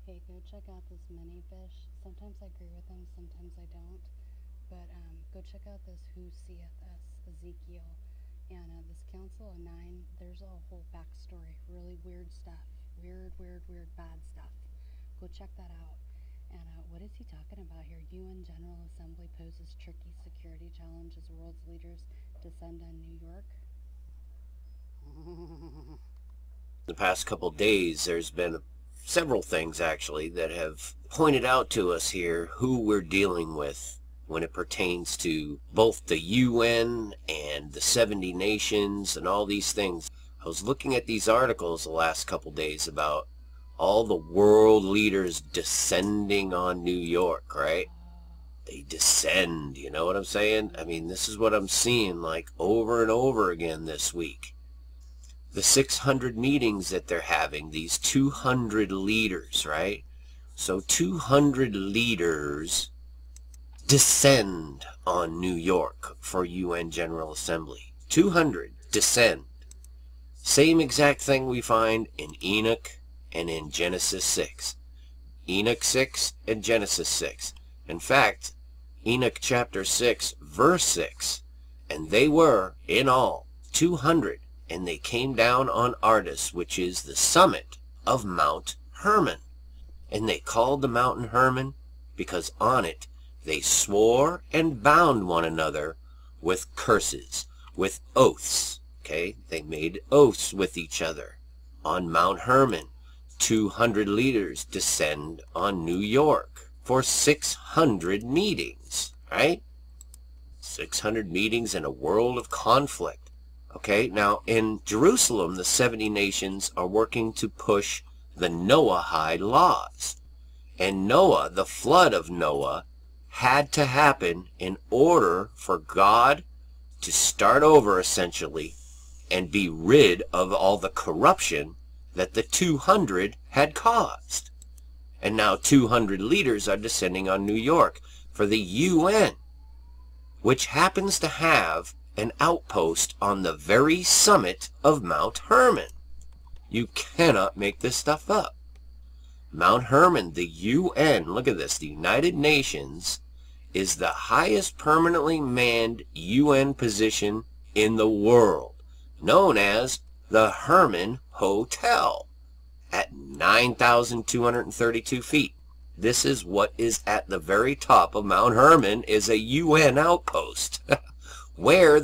Hey, go check out this mini fish. Sometimes I agree with him, sometimes I don't. But go check out this Who Seeth Us, Ezekiel. And this Council of Nine, there's a whole backstory. Really weird stuff. Weird, bad stuff. Go check that out. And what is he talking about here? UN General Assembly poses tricky security challenge as world's leaders descend on New York. The past couple days, there's been several things actually that have pointed out to us here who we're dealing with when it pertains to both the UN and the 70 nations and all these things. I was looking at these articles the last couple days about all the world leaders descending on New York, right? They descend, you know what I'm saying? I mean, this is what I'm seeing like over and over again this week. The 600 meetings that they're having, these 200 leaders, right? So 200 leaders descend on New York for UN General Assembly. 200 descend. Same exact thing we find in Enoch and in Genesis 6. Enoch 6 and Genesis 6. In fact, Enoch chapter 6, verse 6. And they were, in all, 200. And they came down on Ardus, which is the summit of Mount Hermon. And they called the mountain Hermon because on it they swore and bound one another with curses, with oaths. Okay, they made oaths with each other. On Mount Hermon, 200 leaders descend on New York for 600 meetings, right? 600 meetings in a world of conflict. Okay, now in Jerusalem, the 70 nations are working to push the Noahide laws. And Noah, the flood of Noah, had to happen in order for God to start over, essentially, and be rid of all the corruption that the 200 had caused. And now 200 leaders are descending on New York for the UN, which happens to have an outpost on the very summit of Mount Hermon. You cannot make this stuff up. Mount Hermon, the UN, look at this, the United Nations, is the highest permanently manned UN position in the world, known as the Hermon Hotel, at 9,232 feet. This is what is at the very top of Mount Hermon, is a UN outpost, where